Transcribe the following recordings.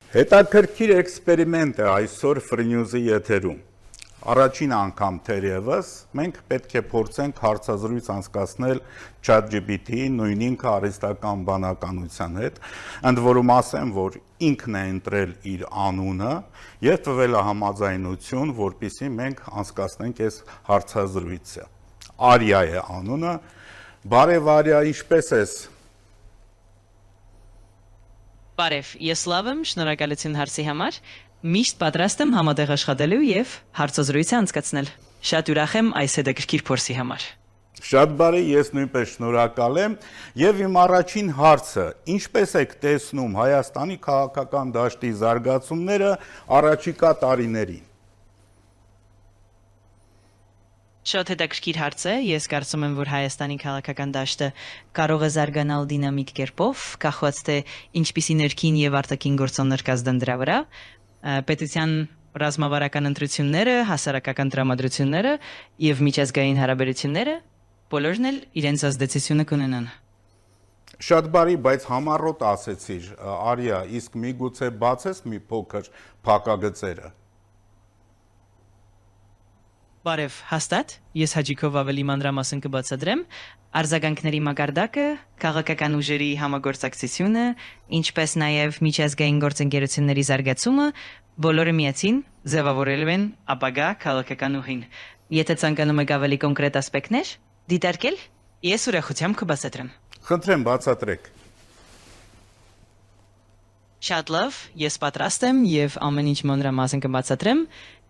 Հետաքրքիր էքսպերիմենտ է այսօր Free News-ի եթերում։ Առաջին անգամ թերևս մենք պետք է փորձենք հարցազրույց անցկացնել ChatGPT-ի, նույն ինքը արհեստական բանականության հետ, ընդ որում ասեմ, որ ինքն է ընտրել իր անունը եւ տվել է համաձայնություն, որպեսզի մենք անցկացնենք այս հարցազրույցը։ Արիա է անունը։ Բարև Արիա, ինչպե՞ս ես։ Բարև, ես լավ եմ, շնորհակալություն հարցի համար։ Միշտ պատրաստ եմ համատեղ աշխատելու եւ հարցազրույց անցկացնել։ Շատ ուրախ եմ այս հետաքրքիր փորձի համար։ Շատ բարի, ես նույնպես շնորհակալ եմ եւ իմ առաջին հարցը. ինչպես եք տեսնում Հայաստանի քաղաքական դաշտի զարգացումները առաջիկա տարիներին։ Շատ հետաքրքիր հարց է, ես կարծում եմ, որ Հայաստանի քաղաքական դաշտը կարող է զարգանալ դինամիկ կերպով, կախված թե ինչպիսի ներքին եւ արտաքին գործոններ կազդեն դրա վրա, պետության ռազմավարական ընտրությունները, հասարակական տրամադրությունները եւ միջազգային հարաբերությունները բոլորն էլ իրենց ազդեցությունը կունենան։ Շատ բարի, բայց համառոտ ասեցիր, Արիա, իսկ միգուցե բացես մի փոքր փակագծերը։ Բարև, հաստատ, ես հաջիկով ավելի մանրամասն կբացատրեմ, արձագանքների մակարդակը, քաղաքական ուժերի համագործակցությունը, ինչպես նաև միջազգային գործընկերությունների զարգացումը, բոլորը միասին ձևավորելու են ապագա քաղաքական ուղին։ Եթե ցանկանում եք ավելի կոնկրետ ասպեկտներ դիտարկել, ես ուրախությամբ կբացատրեմ։ Խնդրեմ, բացատրեք։ Շատ լավ, ես պատրաստ եմ եւ ամեն ինչ մանրամասն կբացատրեմ։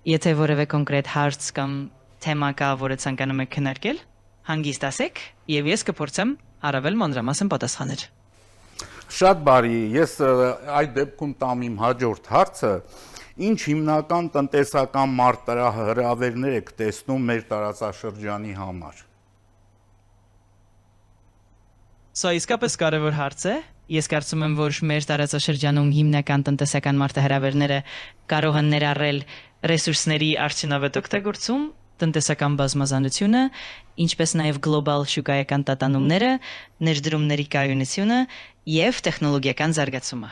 Եթե որևէ կոնկրետ հարց կամ թեմա կա, որը ցանկանում եք քննարկել, հանգիստ ասեք, եւ ես կփորձեմ առավել մանրամասն պատասխանել։ Շատ բարի, ես այդ դեպքում տամ իմ հաջորդ հարցը, ինչ հիմնական տնտեսական մարտահրավերներ եք տեսնում մեր տարածաշրջանի համար։ Սա իսկապես կարևոր հարց է։ Ես կարծում եմ, որ մեր տարածաշրջանում հիմնական տնտեսական մարտահրավերները կարող են ներառել ռեսուրսների արդյունավետ օգտագործում, տնտեսական բազմազանությունը, ինչպես նաև գլոբալ շուկայական տատանումները, ներդրումների կայունությունը եւ տեխնոլոգիական զարգացումը։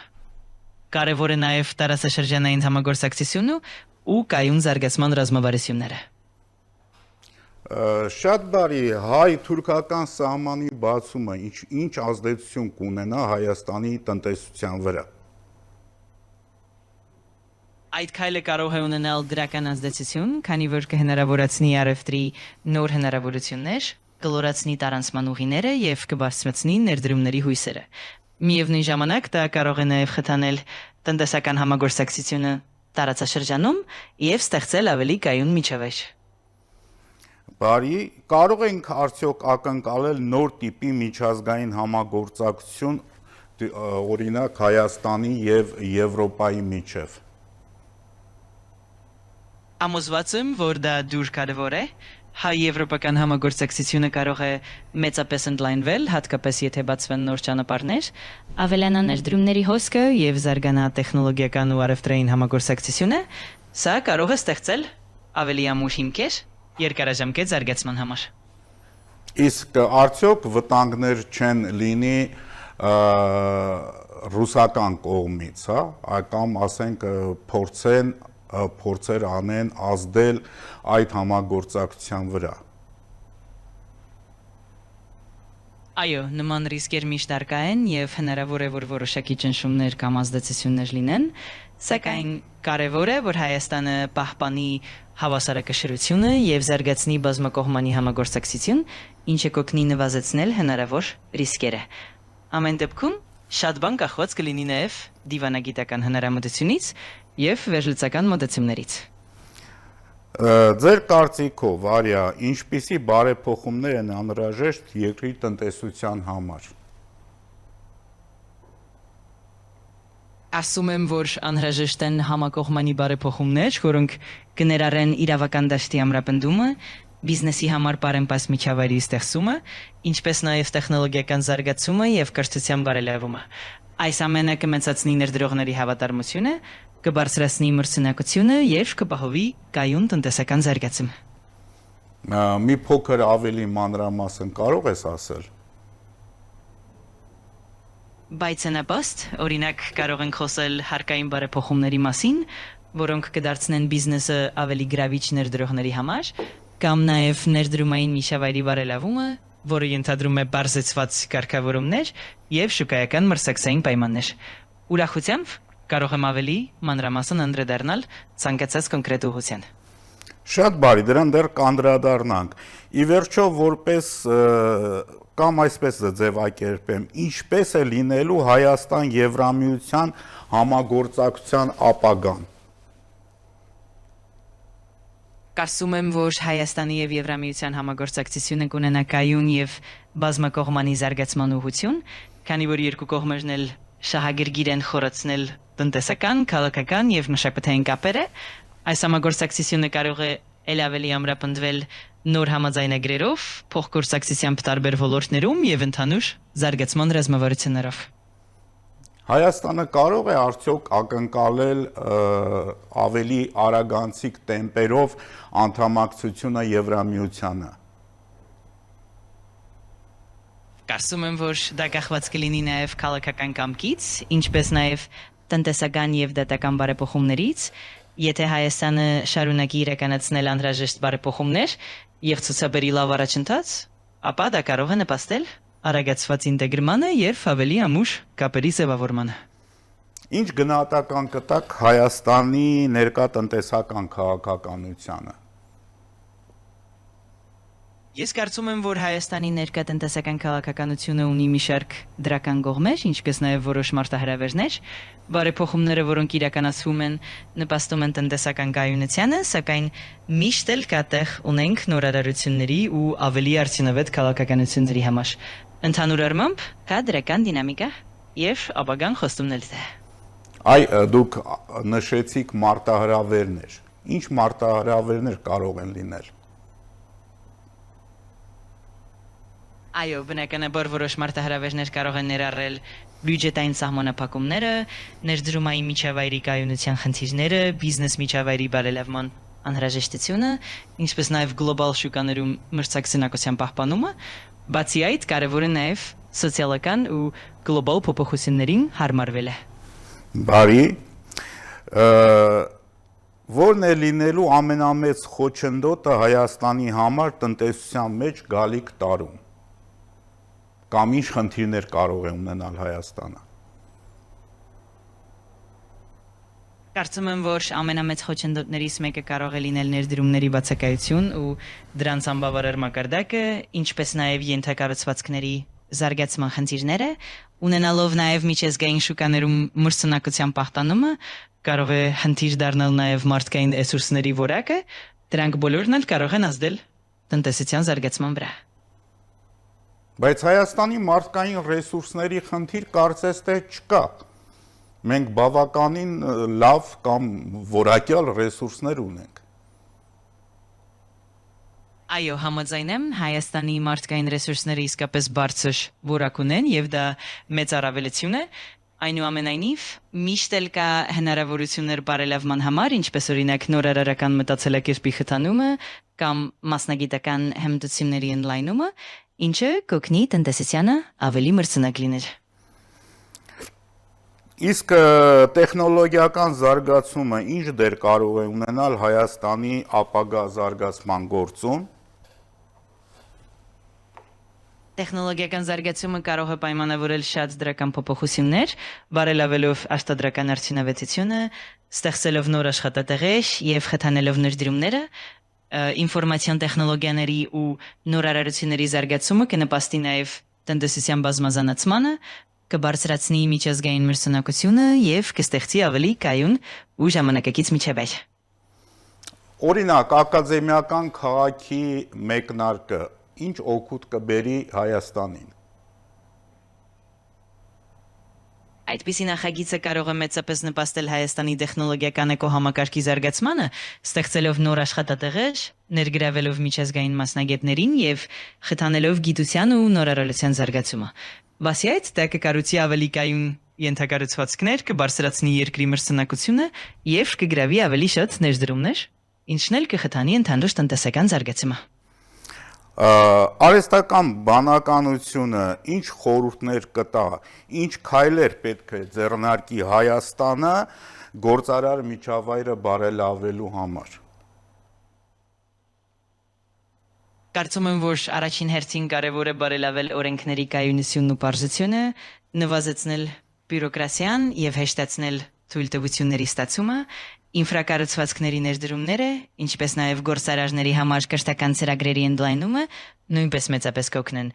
Կարևոր է նաև տարածաշրջանային համագործակցությունը ու կայուն զարգացման ռազմավարությունները։ Շատ բարի, հայ-թուրքական սահմանի բացումը ինչ ազդեցություն կունենա Հայաստանի տնտեսության վրա։ Այդ քայլը կարող է ունենալ դրական ազդեցություն, քանի որ կհնարավորացնի առևտրի նոր հնարավորություններ, կլորացնի տարանցման ուղիները եւ կբարձրացնի ներդրումների հույսերը։ Միևնույն ժամանակ դա կարող է նաեւ խթանել տնտեսական համագործակցությունը տարածաշրջանում եւ ստեղծել ավելի կայուն միջավայր։ Բարի, կարող ենք արդյոք ակնկալել նոր տիպի միջազգային համագործակցություն, օրինակ Հայաստանի եւ Եվրոպայի միջև։ Համոզված եմ, որ դա դուր կարևոր է։ Հայ-եվրոպական համագործակցությունը կարող է մեծապես ընդլայնվել, հատկապես եթե բացվեն նոր ճանապարհներ, ավելանա ներդրումների հոսքը եւ զարգանա տեխնոլոգիական ու առևտրային համագործակցությունը, սա կարող է ստեղծել ավելի ամուր հիմքեր երկարաժամկետ զարգացման համար։ Իսկ արդյոք վտանգներ չեն լինի ռուսական կողմից, հա, կամ ասենք փորձեր անեն ազդել այդ համագործակցության վրա։ Այո, նման ռիսկեր միշտ առկա են եւ հնարավոր է, որ որոշակի ճնշումներ կամ ազդեցություններ լինեն, սակայն կարևոր է, որ Հայաստանը պահպանի հավասարակշռությունը եւ զարգացնի բազմակողմանի համագործակցություն, ինչը կօգնի նվազեցնել հնարավոր ռիսկերը։ Ամեն դեպքում շատ բան կախված կլինի նաեւ դիվանագիտական հնարամտությունից եւ վերլուծական մոտեցումներից։ Ձեր կարծիքով, Արիա, ինչպիսի բարեփոխումներ են անհրաժեշտ երկրի տնտեսության համար։ Ասում եմ, որ անհրաժեշտ են համակողմանի բարեփոխումներ, որոնք կներառեն իրավական դաշտի ամրապնդումը, բիզնեսի համար բարենպաստ միջավայրի ստեղծումը, ինչպես նաև տեխնոլոգիական զարգացումը եւ կրթության բարելավումը։ Այս ամենը կմեծացնի ներդրողների հավատարմությունը, կբարձրացնի մրցունակությունը եւ կպահովի կայուն տնտեսական զարգացում։ Մի փոքր ավելի մանրամասն կարող ես ասել։ Բայց նպաստ, օրինակ կարող ենք խոսել հարկային բարեփոխումների մասին, որոնք կդարձնեն բիզնեսը ավելի գրավիչ ներդրողների համար, կամ նաև ներդրումային միջավայրի բարելավումը, որը ենթադրում է բարձրացված կարգավորումներ եւ շուկայական մրցակցային պայմաններ։ Ուրախությամբ կարող եմ ավելի մանրամասն անդրադառնալ ցանկացած կոնկրետ ուղղության։ Շատ բարի, դրան դեռ կանդրադառնանք։ Ի վերջո, որպես կամ այսպես ձևակերպեմ, ինչպես է լինելու Հայաստան-Եվրամիության համագործակցության ապագան։ Կարծում եմ, որ Հայաստանի եւ Եվրամիության համագործակցությունը կունենա կայուն եւ բազմակողմանի զարգացման ուղղություն, քանի որ երկու կողմերն էլ շահագրգիռ են խորացնել տնտեսական, քաղաքական եւ մշակութային կապերը, այս համագործակցությունը կարող է ել ավելի ամրապնդվել նոր համաձայնագրերով, փոխգործակցությամբ տարբեր ոլորտներում եւ ընդհանուր զարգացման ռազմավարություններով։ Հայաստանը կարող է արդյոք ակնկալել ավելի արագանցիկ տեմպերով անդամակցությունը Եվրամիությանը։ Կարծում եմ, որ դա կախված կլինի նաև քաղաքական կամքից, ինչպես նաև տնտեսական եւ դատական բարեփոխումներից, եթե Հայաստանը շարունակի իրականացնել անհրաժեշտ բարեփոխումներ եւ ցուցաբերի լավ առաջընթաց, ապա դա կարող է նպաստել արագացված ինտեգրմանը եւ ավելի ամուր կապերի ձևավորմանը։ Ինչ գնահատական կտակ Հայաստանի ներկա տնտեսական քաղաքականությանը։ Ես կարծում եմ, որ Հայաստանի ներկա տնտեսական քաղաքականությունը ունի մի շարք դրական կողմեր, ինչպես նաև որոշ մարտահրավերներ, բարեփոխումները, որոնք իրականացվում են, նպաստում են տնտեսական կայունությանը, սակայն միշտ էլ կա տեղ ունենք նորարարությունների ու ավելի արդյունավետ քաղաքականությունների համար։ Ընդհանուր առմամբ կա դրական դինամիկա եւ ապագան խոստումներ է։ Դուք նշեցիք մարտահրավերներ։ Ինչ մարտահրավերներ կարող են լինել։ Այո, բնականաբար որոշ մարտահրավերներ կարող են ներառել բյուջետային սահմանափակումները, ներդրումային միջավայրի կայունության խնդիրները, բիզնես միջավայրի բարելավման անհրաժեշտությունը, ինչպես նաև գլոբալ շուկաներում մրցակցունակության պահպանումը, բացի այդ կարևոր է նաև սոցիալական ու գլոբալ փոփոխություններին հարմարվելը։ Բարի, որն է լինելու ամենամեծ խոչընդոտը Հայաստանի համար տնտեսության մեջ գալիք տարում։ Կամ ինչ խնդիրներ կարող է ունենալ Հայաստանը։ Կարծում եմ, որ ամենամեծ խոչընդոտներից մեկը կարող է լինել ներդրումների բացակայություն ու դրանց անբավարար մակարդակը, ինչպես նաև ենթակառուցվածքների զարգացման խնդիրները, ունենալով նաև միջազգային շուկաներում մրցունակության պահպանումը, կարող է խնդիր դառնալ նաև մարդկային ռեսուրսների որակը, դրանք բոլորն էլ կարող են ազդել տնտեսության զարգացման վրա։ Բայց Հայաստանի մարդկային ռեսուրսների խնդիր կարծես թե չկա։ Մենք բավականին լավ կամ որակյալ ռեսուրսներ ունենք։ Այո, համաձայն եմ, Հայաստանի մարդկային ռեսուրսները իսկապես բարձր որակ ունեն եւ դա մեծ առավելություն է։ Այնուամենայնիվ, միշտ էլ կա հնարավորություններ բարելավման համար, ինչպես օրինակ նորարարական մտածելակերպի խթանումը կամ մասնագիտական հմտությունների ընդլայնումը, ինչը կօգնի տնտեսությանը ավելի մրցունակ լինել։ Իսկ տեխնոլոգիական զարգացումը ինչ դեր կարող է ունենալ Հայաստանի ապագա զարգացման գործում։ Տեխնոլոգիական զարգացումը կարող է պայմանավորել շատ դրական փոփոխություններ, բարելավելով արտադրական արդյունավետությունը, ստեղծելով նոր աշխատատեղեր եւ խթանելով ներդրումները, ինֆորմացիոն տեխնոլոգիաների ու նորարարությունների զարգացումը կնպաստի նաեւ տնտեսության բազմազանացմանը, կբարձրացնի միջազգային մրցունակությունը եւ կստեղծի ավելի կայուն ու ժամանակակից միջավայր։ Օրինակ, ակադեմիական քաղաքի մեկնարկը ինչ օգուտ կբերի Հայաստանին։ Այդպիսի նախագիծը կարող է մեծապես նպաստել Հայաստանի տեխնոլոգիական էկոհամակարգի զարգացմանը, ստեղծելով նոր աշխատատեղեր, ներգրավելով միջազգային մասնագետներին եւ խթանելով գիտության ու նորարարության զարգացումը։ Բացի այդ, դա կկառուցի ավելի կայուն ենթակառուցվածքներ, կբարձրացնի երկրի մրցունակությունը եւ կգրավի ավելի շատ ներդրումներ, ինչն էլ կխթանի ընդհանուր տնտեսական զարգացումը։ Արհեստական բանականությունը ինչ խորհուրդներ կտա, ինչ քայլեր պետք է ձեռնարկի Հայաստանը գործարար միջավայրը բարելավելու համար։ Կարծում եմ, որ առաջին հերթին կարևոր է բարելավել օրենքների կայունությունն ու պարզությունը, նվազեցնել բյուրոկրասիան եւ հեշտացնել թույլտվությունների ստացումը, ինֆրակառուցվածքների ներդրումները, ինչպես նաեւ գործարարների համար կրթական ծրագրերի ընդլայնումը նույնպես մեծապես կօգնեն։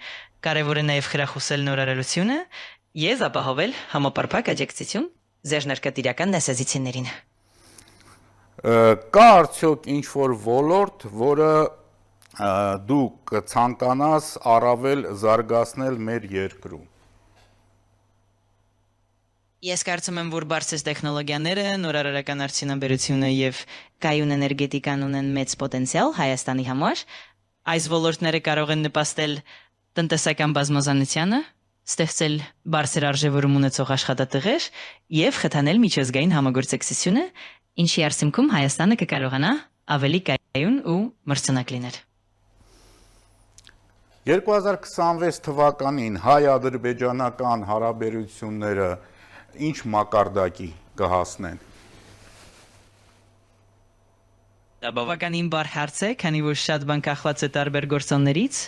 Կարևոր է նաեւ խրախուսել նորարարությունը եւ ապահովել համապարփակ աջակցություն ձեռնարկատիրական դասազիցիներին։ Կա արդյոք ինչ-որ ոլորտ, որը դու կցանկանաս առավել զարգացնել մեր երկրում։ Ես կարծում եմ, որ բարձր տեխնոլոգիաները, նորարարական արդյունաբերությունը եւ կայուն էներգետիկան ունեն մեծ պոտենցիալ Հայաստանի համար։ Այս ոլորտները կարող են նպաստել տնտեսական բազմազանությանը, ստեղծել բարձր արժևորում ունեցող աշխատատեղեր եւ խթանել միջազգային համագործակցությունը, ինչի արդյունքում Հայաստանը կկարողանա ավելի կայուն ու մրցունակ լինել։ 2026 թվականին հայ-ադրբեջանական հարաբերությունները ինչ մակարդակի կհասնեն։ Դա բավականին բարդ հարց է, քանի որ շատ բան կախված է տարբեր գործոններից,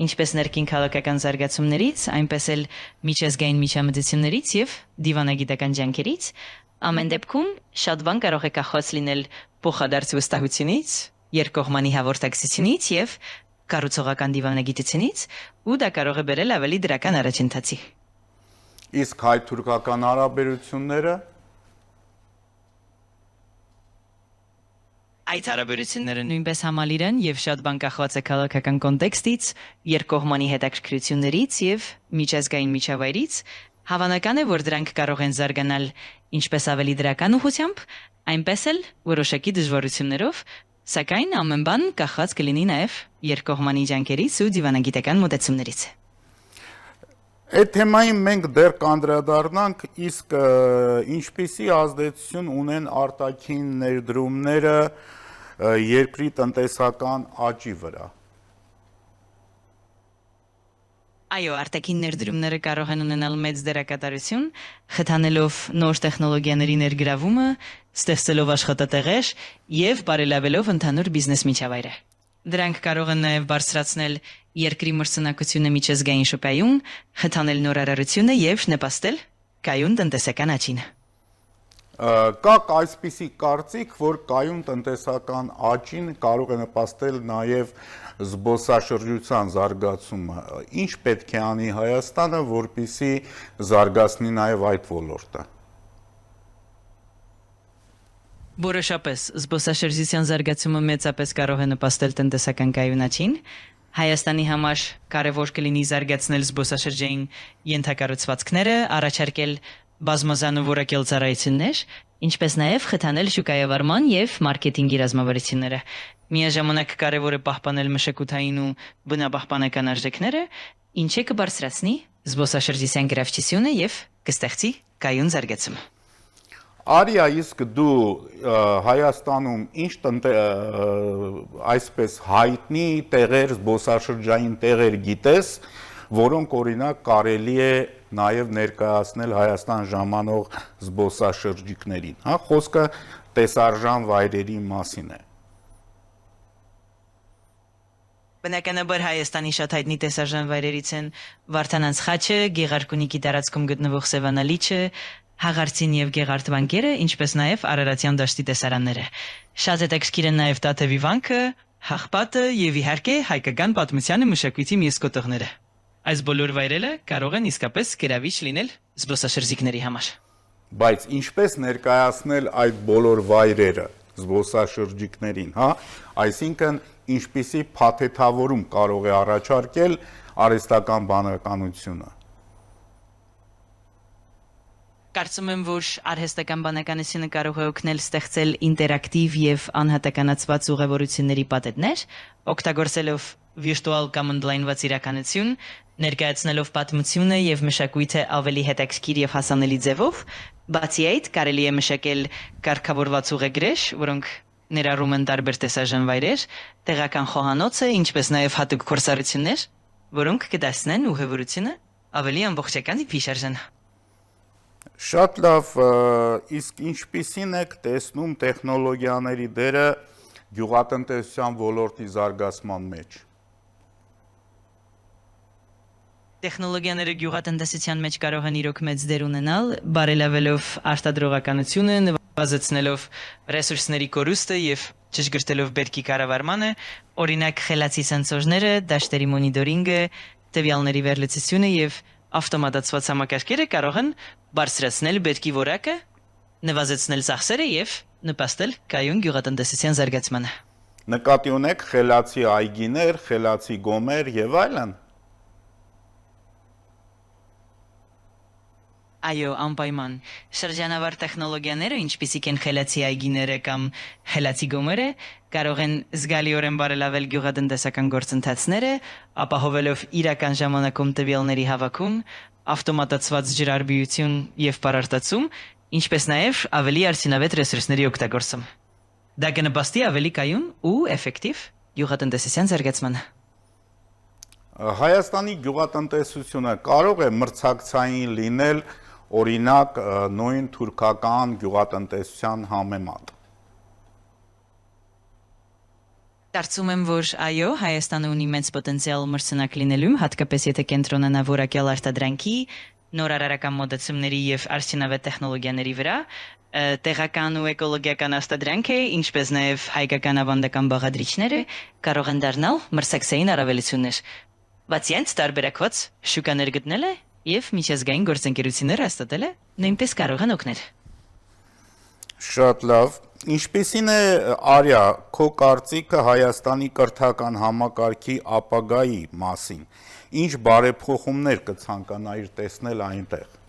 ինչպես ներքին քաղաքական զարգացումներից, այնպես էլ միջազգային միջամտություններից եւ դիվանագիտական ջանքերից։ Ամեն դեպքում շատ բան կարող է կախված լինել փոխադարձ վստահությունից, երկկողմանի հաղորդակցությունից եւ կառուցողական դիվանագիտությունից, ու դա կարող է բերել ավելի դրական առաջընթացի։ Իսկ հայ-թուրքական հարաբերությունները Այդ հարաբերությունները նույնպես համալիր են եւ շատ բան կախված է քաղաքական կոնտեքստից, երկկողմանի հետաքրքրություններից եւ միջազգային միջավայրից։ Հավանական է, որ դրանք կարող են զարգանալ ինչպես ավելի դրական ուղղությամբ, այնպես էլ որոշակի դժվարություններով, սակայն ամեն բան կախված կլինի նաեւ երկկողմանի ջանքերից ու դիվանագիտական մոտեցումներից։ Այդ թեմային մենք դեռ կանդրադառնանք, իսկ ինչպիսի ազդեցություն ունեն արտաքին ներդրումները երկրի տնտեսական աճի վրա։ Այո, արտաքին ներդրումները կարող են ունենալ մեծ դերակատարություն, խթանելով նոր տեխնոլոգիաների ներգրավումը, ստեղծելով աշխատատեղեր եւ բարելավելով ընդհանուր բիզնես միջավայրը։ Դրանք կարող են նաև բարձրացնել երկրի մրցունակությունը միջազգային շուկայում, խթանել նորարարությունը եւ նպաստել կայուն տնտեսական աճին։ Կա այսպիսի կարծիք, որ կայուն տնտեսական աճին կարող է նպաստել նաև զբոսաշրջության զարգացումը։ Ինչ պետք է անի Հայաստանը, որպեսզի զարգացնի նաև այդ ոլորտը։ Որոշապես զբոսաշրջության զարգացումը մեծապես կարող է նպաստել տնտեսական կայունացին։ Հայաստանի համար կարևոր կլինի զարգացնել զբոսաշրջային ենթակառուցվածքները, առաջարկել բազմազան ու որակյալ ծառայություններ, ինչպես նաև խթանել շուկայավարման եւ մարքեթինգի ռազմավարությունները։ Միաժամանակ կարևոր է պահպանել մշակութային ու բնապահպանական արժեքները, ինչը կբարձրացնի զբոսաշրջության գրավչությունը եւ կստեղծի կայուն զարգացում։ Արիա, իսկ դու Հայաստանում ինչ այսպես հայտնի տեղեր, զբոսաշրջային տեղեր գիտես, որոնք օրինակ կարելի է նաև ներկայացնել Հայաստան ժամանող զբոսաշրջիկներին, հա, խոսքը տեսարժան վայրերի մասին է։ Բնականաբար Հայաստանի շատ հայտնի տեսարժան վայրերից են Վարդանանց խաչը, Գեղարքունիքի տարածքում գտնվող Սևանալիչը, Հաղարծին եւ Գեղարդ վանքերը, ինչպես նաեւ Արարատյան դաշտի տեսարանները։ Շատ հետաքրքիր են նաեւ Տաթևի վանքը, Հաղպատը եւ իհարկե հայկական պատմությանը մշակույթի միեսկոտողները։ Այս բոլոր վայրերը կարող են իսկապես գրավիչ լինել զբոսաշրջիկների համար։ Բայց ինչպես ներկայացնել այդ բոլոր վայրերը զբոսաշրջիկներին, հա? Այսինքն ինչպիսի փաթեթավորում կարող է առաջարկել արհեստական բանականությունը։ Կարծում եմ, որ արհեստական բանականությունը կարող է օգնել ստեղծել ինտերակտիվ եւ անհատականացված ուղևորությունների պատետներ, օգտագործելով վիրտուալ կամ օնլայն իրականություն, ներկայացնելով պատմությունը եւ մշակույթը ավելի հետաքրքիր եւ հասանելի ձևով, բացի այդ կարելի է մշակել կարգավորված ուղեգրեր, որոնք ներառում են տարբեր տեսաժան վայրեր, տեղական խոհանոցը, ինչպես նաև հատուկ կուրսառություններ, որոնք կդասնեն ուղևորությունը ավելի ամբողջական վիշարժան։ Շատ լավ, իսկ ինչպիսին եք տեսնում տեխնոլոգիաների դերը գյուղատնտեսության ոլորտի զարգացման մեջ։ Տեխնոլոգիաները գյուղատնտեսության մեջ կարող են իրոք մեծ դեր ունենալ, բարելավելով արտադրողականությունը, նվազեցնելով ռեսուրսների կորուստը եւ ճշգրտելով բերքի կառավարմանը, օրինակ խելացի սենսորները, դաշտերի մոնիտորինգը, տվյալների վերլուծությունը եւ ավտոմատացված համակարգերը կարող են բարձրացնել բերքի որակը, նվազեցնել ծախսերը եւ նպաստել կայուն գյուղատնտեսության զարգացմանը։ Նկատի ունեք խելացի այգիներ, խելացի գոմեր եւ այլն։ Այո, անպայման։ Շրջանավար տեխնոլոգիաները, ինչպիսիք են խելացի այգիները կամ խելացի գոմերը, կարող են զգալիորեն բարելավել գյուղատնտեսական գործընթացները, ապահովելով իրական ժամանակում տվյալների հավաքում, ավտոմատացված ջրարբիություն եւ պարարտացում, ինչպես նաև ավելի արդյունավետ ռեսուրսների օգտագործում։ Դա կնպաստի ավելի կայուն ու էֆեկտիվ գյուղատնտեսության զարգացմանը։ Հայաստանի գյուղատնտեսությունը կարող է մրցակցային լինել օրինակ նույն թուրքական գյուղատնտեսության համեմատ։ Կարծում եմ, որ այո, Հայաստանը ունի մեծ պոտենցիալ մրցունակ լինելու, հատկապես եթե կենտրոնանա որակյալ արտադրանքի, նոր արարական մոտեցումների եւ արդյունավետ տեխնոլոգիաների վրա, տեղական ու էկոլոգիական արտադրանք է, ինչպես նաև հայկական ավանդական բաղադրիչները կարող են դառնալ մրցակցային առավելություններ։ Բացի այդ, տարբերակված շուկաներ գտնելը եւ միջազգային գործընկերություններ հաստատելը նույնպես կարող են օգնել։ Շատ լավ։ Ինչպիսին է Արիա, քո կարծիքը Հայաստանի կրթական համակարգի ապագայի մասին։ Ինչ բարեփոխումներ կցանկանայիր տեսնել այնտեղ։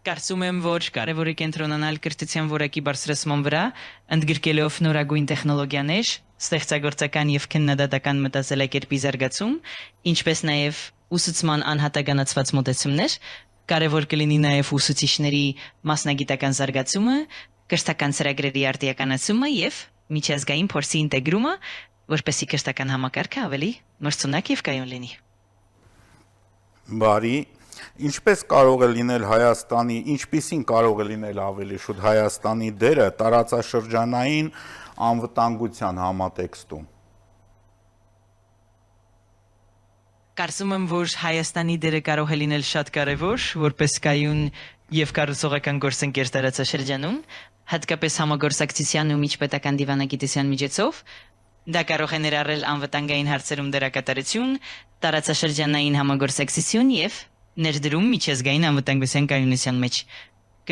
Կարծում եմ, որ կարևոր է կենտրոնանալ կրթության որակի բարձրացման վրա, ընդգրկելով նորագույն տեխնոլոգիաներ, ստեղծագործական եւ քննադատական մտածելակերպի զարգացում, ինչպես նաև ուսուցման անհատականացված մոտեցումներ, կարևոր կլինի նաև ուսուցիչների մասնագիտական զարգացումը, կրթական ծրագրերի արտիականացումը եւ միջազգային փորձի ինտեգրումը, որպեսզի կրթական համակարգը ավելի մրցունակ եւ կայուն լինի։ Բարի, ինչպիսին կարող է լինել ավելի շուտ Հայաստանի դերը տարածաշրջանային անվտանգության համատեքստում։ Կարծում եմ, որ Հայաստանի դերը կարող է լինել շատ կարևոր, որպես կայուն եւ կառուցողական գործընկեր տարածաշրջանում, հատկապես համագործակցության ու միջպետական դիվանագիտության միջոցով, դա կարող է ներառել անվտանգային հարցերում դերակատարություն, տարածաշրջանային համագործակցություն եւ ներդրում միջազգային անվտանգության կայունության մեջ։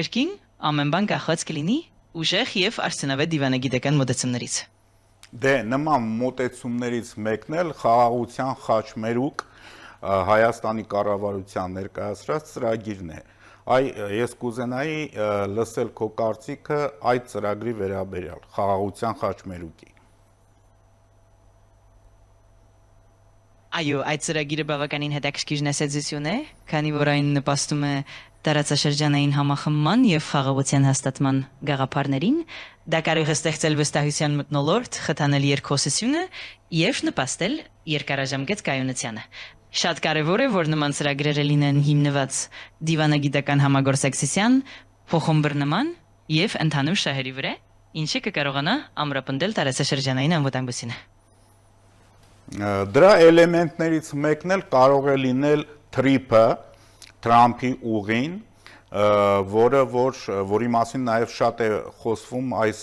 Կրկին ամեն բան կախված կլինի ուժեղ եւ արդյունավետ դիվանագիտական մոտեցումներից։ Դե նման մոտեցումներից մեկն էլ խաղաղության խաչմերուկ Հայաստանի կառավարության ներկայացրած ծրագիրն է։ Ես կուզենայի լսել քո կարծիքը այդ ծրագրի վերաբերյալ խաղաղության խաչմերուկի։ Այո, այդ ծրագիրը բավականին հետաքրքիր նշեցություն է, քանի որ այն նպաստում է տարածաշրջանային համախմբման եւ խաղաղության հաստատման գաղափարներին, դա կարող է ստեղծել վստահության մթնոլորտ, խթանել երկխոսությունը եւ նպաստել երկարաժամկետ կայունությանը։ Շատ կարեւոր է, որ նման ծրագրերը լինեն հիմնված դիվանագիտական համագործակցության, փոխհմբռնման եւ ընդհանուր շահերի վրա, ինչը կկարողանա ամրապնդել տարածաշրջանային անվտանգությունը։ Դրա էլեմենտներից մեկն էլ կարող է լինել TRIP-ը, Թրամփի ուղին, որի մասին նաև շատ է խոսվում այս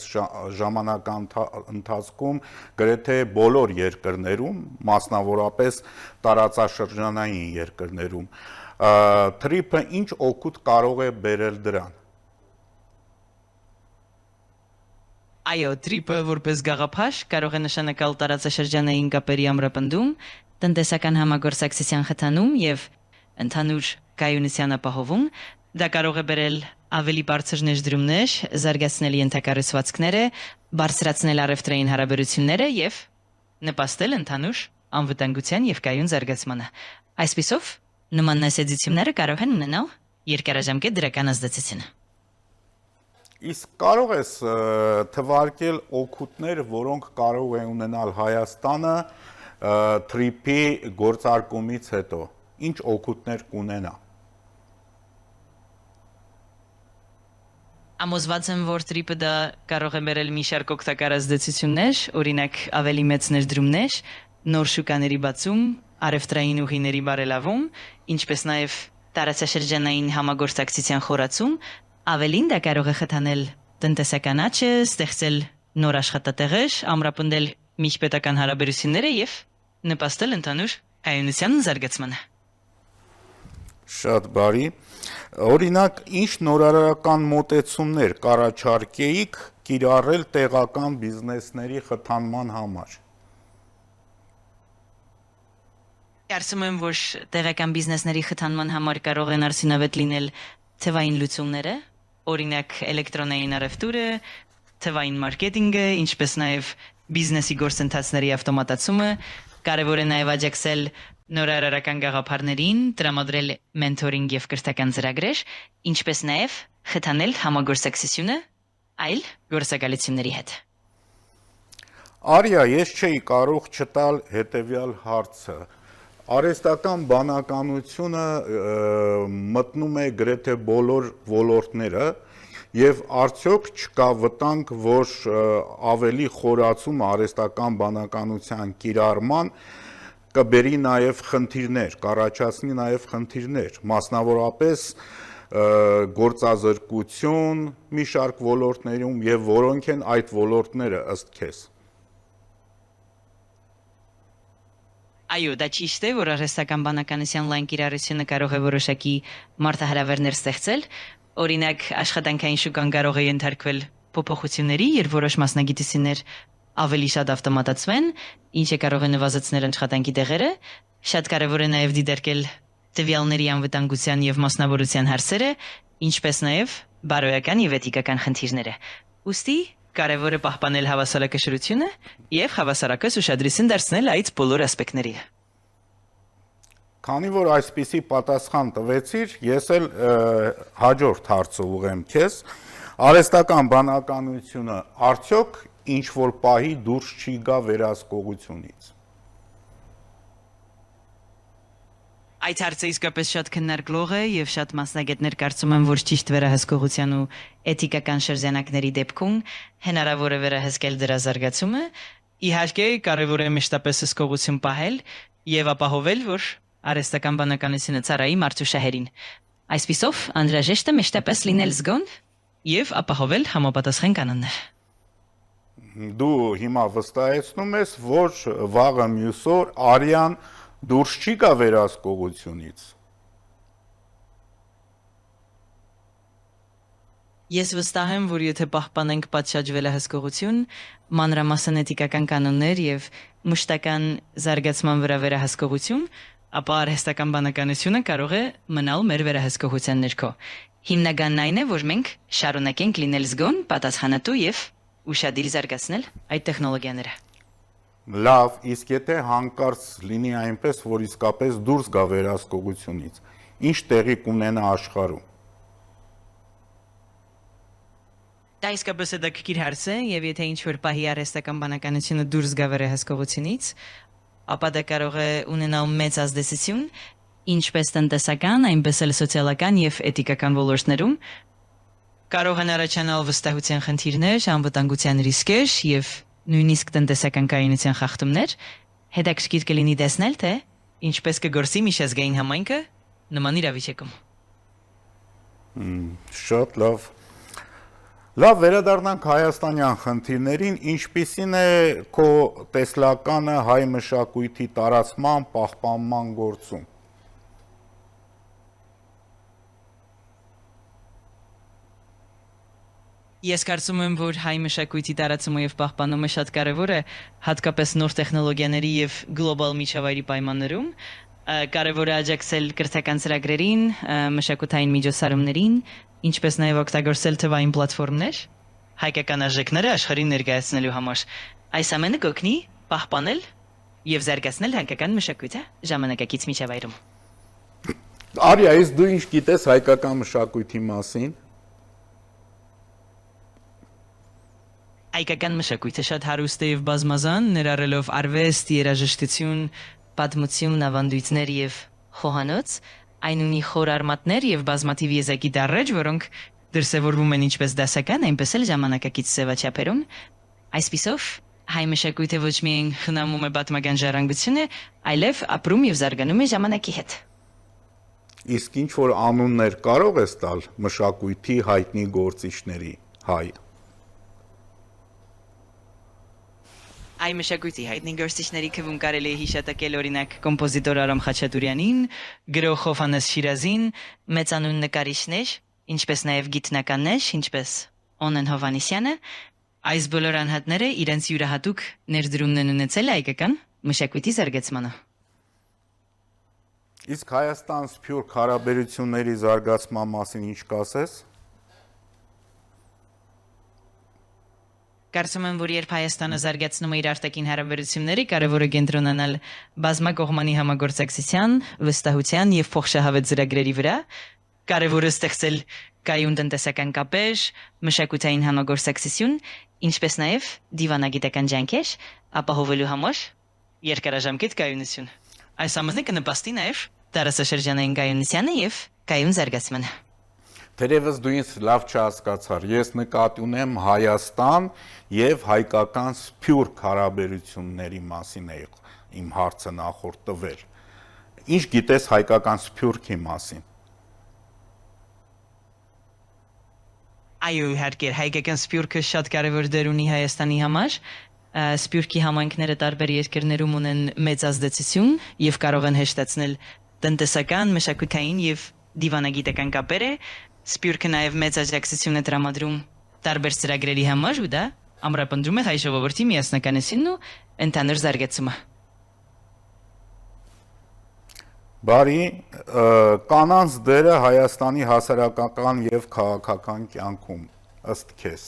ժամանակահատվածում գրեթե բոլոր երկրներում, մասնավորապես տարածաշրջանային երկրներում։ TRIP-ը ինչ օգուտ կարող է բերել դրան։ Այո, TRIP-ը որպես գաղափար կարող է նշանակալ տարածաշրջանային կապերի ամրապնդում, տնտեսական համագործակցության խթանում եւ ընդհանուր կայունության ապահովում, դա կարող է բերել ավելի բարձր ներդրումներ, զարգացնել ենթակառուցվածքները, բարձրացնել առևտրային հարաբերությունները եւ նպաստել ընդհանուր անվտանգության եւ կայուն զարգացմանը։ Այսպիսով, նման նշեցությունները կարող են ունենալ երկարաժամկետ դրական ազդեցություն։ Իսկ կարող ես թվարկել օգուտներ, որոնք կարող է ունենալ Հայաստանը թրիփի գործարկումից հետո։ Ինչ օգուտներ կունենա։ Ամոզված եմ, որ տրիպը դա կարող է բերել մի շարք օգտակար ազդեցություններ, օրինակ ավելի մեծ ներդրումներ, նոր շուկաների բացում, առևտրային ուղիների բարելավում, ինչպես նաև տարածաշրջանային համագործակցության խորացում, ավելին դա կարող է խթանել տնտեսական աճը, ստեղծել նոր աշխատատեղեր, ամրապնդել միջպետական հարաբերությունները եւ նպաստել ընդհանուր հայունության զարգացմանը։ Շատ բարի։ Օրինակ, ինչ նորարարական մոտեցումներ կառաջարկեիք կիրառել տեղական բիզնեսների խթանման համար։ Կարծում եմ, որ տեղական բիզնեսների խթանման համար կարող են արդյունավետ լինել թվային լուծումները, օրինակ էլեկտրոնային առևտուրը, թվային մարքեթինգը, ինչպես նաև բիզնեսի գործընթացների ավտոմատացումը, կարևոր է նաև աջակցել նորարարական գաղափարներին, տրամադրել մենթորինգ եւ կրթական ծրագրեր, ինչպես նաև խթանել համագործակցությունը այլ գործակալությունների հետ։ Արիա, ես չէի կարող չտալ հետևյալ հարցը։ Արհեստական բանականությունը մտնում է գրեթե բոլոր ոլորտները եւ արդյոք չկա վտանգ, որ ավելի խորացում արհեստական բանականության կիրառման կբերի նաեւ խնդիրներ, կառաջացնի նաեւ խնդիրներ, մասնավորապես գործազրկություն մի շարք ոլորտներում եւ որոնք են այդ ոլորտները ըստ քեզ։ Այո, դա ճիշտ է, որ արհեստական բանականության լայն կիրառությունը կարող է որոշակի մարտահրավերներ ստեղծել, օրինակ աշխատանքային շուկան կարող է ենթարկվել փոփոխությունների, երբ որոշ մասնագիտություններ ավելի շատ ավտոմատացվեն, ինչը կարող է նվազեցնել աշխատանքի տեղերը, շատ կարևոր է նաև դիտարկել տվյալների անվտանգության եւ մասնավորության հարցերը, ինչպես նաև բարոյական եւ էթիկական խնդիրները։ Ուստի կարևոր է պահպանել հավասարակշռությունը եւ հավասարակս ուշադրություն դարձնել այդ բոլոր ասպեկտների։ Քանի որ այսպիսի պատասխան տվեցիր, ես էլ հաջորդ հարցը ուղղեմ քեզ։ Արհեստական բանականությունը արդյոք ինչ որ պահի դուրս չի գա վերահսկողությունից։ Այդ հարցը իսկապես շատ քննարկվող է եւ շատ մասնագետներ կարծում են, որ ճիշտ վերահսկողության ու էթիկական շրջանակների դեպքում հնարավոր է վերահսկել դրա զարգացումը, իհարկե կարևոր է մշտապես հսկողություն պահել եւ ապահովել, որ արհեստական բանականությունը ծառայի մարդու շահերին։ Այսպիսով անհրաժեշտ է մշտապես լինել զգոն եւ ապահովել համապատասխան կանոններ։ Դու հիմա վստահեցնում ես, որ վաղը մյուս օր Արիան դուրս չի գա վերահսկողությունից։ Ես վստահ եմ, որ եթե պահպանենք պատշաճ վերահսկողություն, մանրամասն էթիկական կանոններ եւ մշտական զարգացման վրա վերահսկողություն, ապա արհեստական բանականությունը կարող է մնալ մեր վերահսկողության ներքո։ Հիմնականն այն է, որ մենք շարունակենք լինել զգոն, պատասխանատու եւ ուշադիր զարգացնել այդ տեխնոլոգիաները։ Լավ, իսկ եթե հանկարծ լինի այնպես, որ իսկապես դուրս գա վերահսկողությունից, ինչ տեղի կունենա աշխարհում։ Դա իսկապես է դեպքիր հարց է, եւ եթե ինչ-որ պահի արհեստական բանականությունը դուրս գա վերահսկողությունից, ապա դա կարող է ունենալ մեծ ազդեցություն ինչպես տնտեսական, այնպես էլ սոցիալական եւ էթիկական ոլորտներում, կարող են առաջանալ վստահության խնդիրներ, անվտանգության ռիսկեր եւ նույնիսկ տնտեսական կայունության խախտումներ, հետաքրքիր կլինի տեսնել, թե ինչպես կգործի միջազգային համայնքը նման իրավիճակում։ Շատ լավ։ Լավ, վերադառնանք հայաստանյան խնդիրներին, ինչպիսին է քո տեսլականը հայ մշակույթի տարածման, պահպանման գործում։ Ես կարծում եմ, որ հայ մշակույթի տարածումը եւ պահպանումը շատ կարեւոր է, հատկապես նոր տեխնոլոգիաների եւ գլոբալ միջավայրի պայմաններում։ Կարևոր է աջակցել կրթական ծրագրերին, մշակութային միջոցառումներին, ինչպես նաև օգտագործել թվային պլատֆորմներ, հայկական արժեքները աշխարհին ներկայացնելու համար։ Այս ամենը կօգնի պահպանել եւ զարգացնել հայկական մշակույթը ժամանակակից միջավայրում։ Արիա, իսկ դու ինչ գիտես հայկական մշակույթի մասին։ Հայկական մշակույթը շատ հարուստ է եւ բազմազան, ներառելով արվեստ, երաժշտություն, պատմություն, ավանդույթներ եւ խոհանոց, այն ունի խոր արմատներ եւ բազմաթիվ եզակի դառեր, որոնք դրսևորվում են ինչպես դասական, այնպես էլ ժամանակակից սեվաչափերում։ Այսպիսով, հայ մշակույթը ոչ միայն խնամում է պատմական ժառանգությունը, այլև ապրում եւ զարգանում է ժամանակի հետ։ Իսկ ինչ որ անուններ կարող ես տալ մշակույթի հայտնի գործիչների հայ։ Այ մշակույթի հայտնի գործիչների քվում կարելի է հիշատակել օրինակ կոմպոզիտոր Արամ Խաչատուրյանին, գրող Հովհաննես Շիրազին, մեծանուն նկարիչներ, ինչպես նաև գիտնականներ, ինչպես Օնեն Հովանեսյանը, այս բոլոր անհատները իրենց յուրահատուկ ներդրումն են ունեցել հայկական մշակույթի զարգացմանը։ Իսկ Հայաստան-Սփյուռք հարաբերությունների զարգացման մասին ինչ կասես։ Կարծում եմ, որ երբ Հայաստանը զարգացնում է իր արտաքին հարաբերությունները, կարևոր է կենտրոնանալ բազմակողմանի համագործակցության, վստահության եւ փոխշահավետ ծրագրերի վրա, կարևոր է ստեղծել կայուն տնտեսական կապեր, մշակութային համագործակցություն, ինչպես նաեւ դիվանագիտական ջանքեր, ապահովելու համար երկարաժամկետ կայունություն։ Այս ամենը կնպաստի նաեւ տարածաշրջանային կայունությանը եւ կայուն զարգացմանը։ Թերևս դու ինձ լավ չհասկացար, ես նկատի ունեմ Հայաստան եւ հայկական Սփյուռք հարաբերությունների մասին է իմ հարցը նախորդ տվել։ Ինչ գիտես հայկական Սփյուռքի մասին։ Այո, իհարկե, հայկական Սփյուռքը շատ կարևոր դեր ունի Հայաստանի համար։ Սփյուռքի համայնքները տարբեր երկրներում ունեն մեծ ազդեցություն եւ կարող են հեշտացնել տնտեսական, մշակութային եւ դիվանագիտական կապերը։ Սփյուռքը նաև մեծ աջակցություն է տրամադրում տարբեր ծրագրերի համար ու դա ամրապնդում է հայ ժողովրդի միասնականությունն ու ընդհանուր զարգացումը։ Բարի, կանանց դերը Հայաստանի հասարակական եւ քաղաքական կյանքում ըստ քեզ։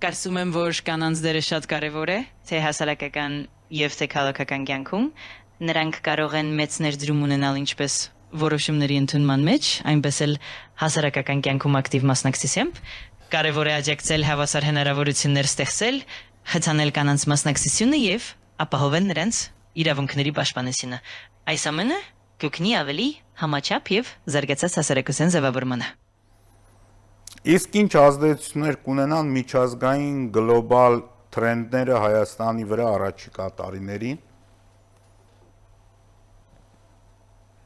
Կարծում եմ, որ կանանց դերը շատ կարևոր է, թե հասարակական եւ թե քաղաքական կյանքում։ Նրանք կարող են մեծ ներդրում ունենալ ինչպես որոշումների ընդունման մեջ, այնպես էլ հասարակական կյանքում ակտիվ մասնակցությամբ։ Կարևոր է աջակցել հավասար հնարավորություններ ստեղծել, խթանել կանանց մասնակցությունը եւ ապահովել նրանց իրավունքների պաշտպանությունը։ Այս ամենը կօգնի ավելի համաչափ եւ զարգացած հասարակության ձևավորմանը։ Իսկ ինչ ազդեցություններ կունենան միջազգային գլոբալ թրենդները Հայաստանի վրա առաջիկա տարիներին։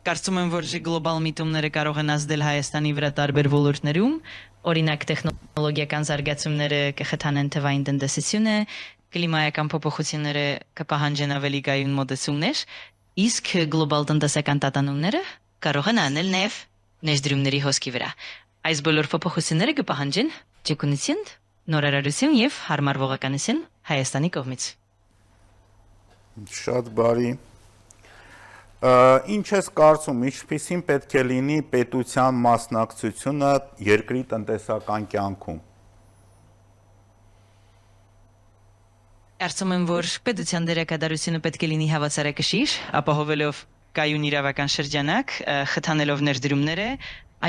Կարծում եմ, որ գլոբալ միտումները կարող են ազդել Հայաստանի վրա տարբեր ոլորտներում, օրինակ տեխնոլոգիական զարգացումները կխթանեն թվային տնտեսությունը, կլիմայական փոփոխությունները կպահանջեն ավելի կայուն մոտեցումներ, իսկ գլոբալ տնտեսական տատանումները կարող են անել նաև ներդրումների հոսքի վրա։ Այս բոլոր փոփոխությունները կպահանջեն ջերմություն, նորարարություն եւ հարմարվողականություն Հայաստանի կողմից։ Շատ բարի։ Ինչ ես կարծում, ինչպիսին պետք է լինի պետության մասնակցությունը երկրի տնտեսական կյանքում։ Կարծում եմ, որ պետության դերակատարությունը պետք է լինի հավասարակշիռ, ապահովելով կայուն իրավական շրջանակ, խթանելով ներդրումները,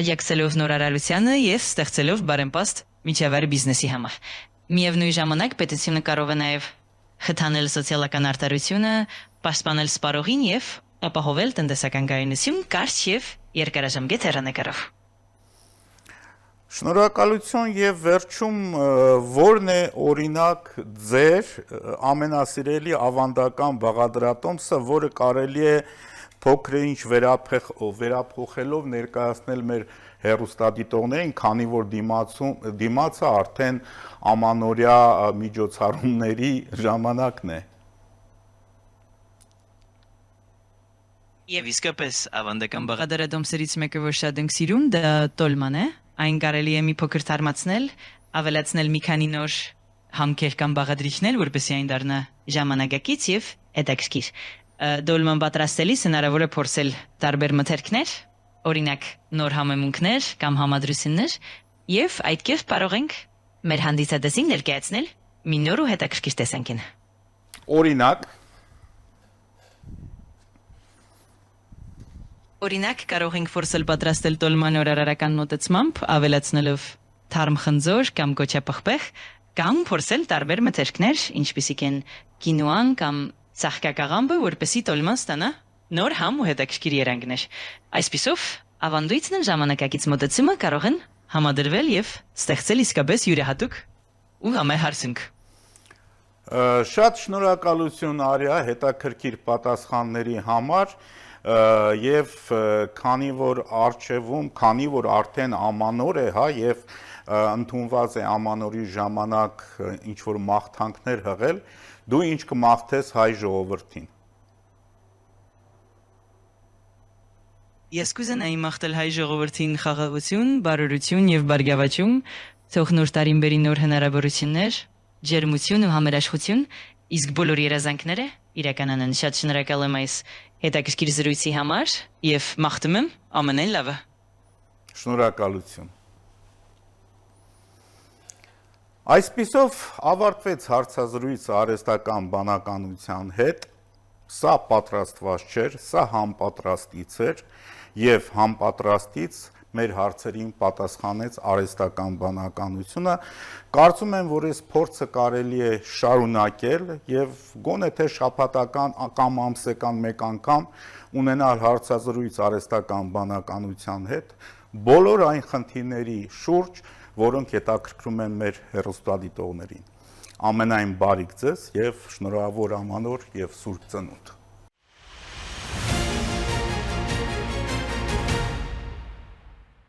աջակցելով նորարարությանը եւ ստեղծելով բարեմպաստ միջավայր բիզնեսի համար։ Միևնույն ժամանակ պետությունը կարող է նաեւ խթանել սոցիալական արտարությունը, պաշտպանել սպառողին եւ ապահովել տնտեսական կայունություն կարճ եւ երկարաժամկետ հեռանկարով։ Շնորհակալություն եւ վերջում ո՞րն է օրինակ ձեր ամենասիրելի ավանդական բաղադրատոմսը, որը կարելի է փոքր-ինչ վերափոխելով ներկայացնել մեր հեռուստադիտողներին, քանի որ դիմացը արդեն ամանորյա միջոցառումների ժամանակն է։ Եվ իսկապես ավանդական բաղադրատոմսերից մեկը, որ շատ ենք սիրում, դա տոլման է։ Այն կարելի է մի փոքր թարմացնել, ավելացնել մի քանի նոր համքեր կամ բաղադրիչներ, որպեսզի այն դառնա ժամանակակից եւ հետաքրքիր։ Դոլման պատրաստելիս հնարավոր է փորձել տարբեր մթերքներ, օրինակ նոր համեմունքներ կամ համադրություններ, եւ այդ կերպ կարող ենք մեր հանդիսատեսին ներկայացնել մի նոր ու հետաքրքիր տեսանկյուն։ Օրինակ կարող ենք փորձել պատրաստել տոլման օրարարական մոտեցմամբ, ավելացնելով թարմ խնձոր կամ գոչապղպեղ, կամ փորձել տարբեր մթերքներ, ինչպիսիք են կինուան կամ ծաղկակաղամբը, որպեսզի տոլման ստանա նոր համ ու հետաքրքիր երանգներ։ Այսպիսով, ավանդույթն ժամանակակից մոտեցումը կարող են համադրվել եւ ստեղծել իսկապես յուրահատուկ ու համեղ հարսունք։ Շատ շնորհակալություն Արիա հետաքրքիր պատասխանների համար եւ քանի որ արդեն ամանոր է, հա, եւ ընդունված է ամանորի ժամանակ ինչ որ մաղթանքներ հղել, դու ինչ կմաղթես հայ ժողովրդին։ Ես կուզենայի մաղթել հայ ժողովրդին խաղաղություն, բարօրություն եւ բարգավաճում, թող նոր տարին բերի նոր հնարավորություններ, ջերմություն ու համերաշխություն, իսկ բոլոր երազանքները իրականանան։ Շատ շնորհակալ եմ այս հետաքրքիր զրույցի համար եւ մաղթում եմ ամենայն լավը։ Շնորհակալություն։ Այսպիսով ավարտվեց հարցազրույցը արհեստական բանականության հետ։ Սա պատրաստված չէր, սա համապատրաստից էր եւ համապատրաստից մեր հարցերին պատասխանեց արհեստական բանականությունը։ Կարծում եմ, որ այս փորձը կարելի է շարունակել եւ գոնե թե շաբաթական կամ ամսական մեկ անգամ ունենալ հարցազրույց արհեստական բանականության հետ բոլոր այն խնդիրների շուրջ, որոնք հետաքրքրում են մեր հեռուստադիտողներին։ Ամենայն բարիք ձեզ եւ շնորհավոր ամանոր եւ սուրբ ծնունդ։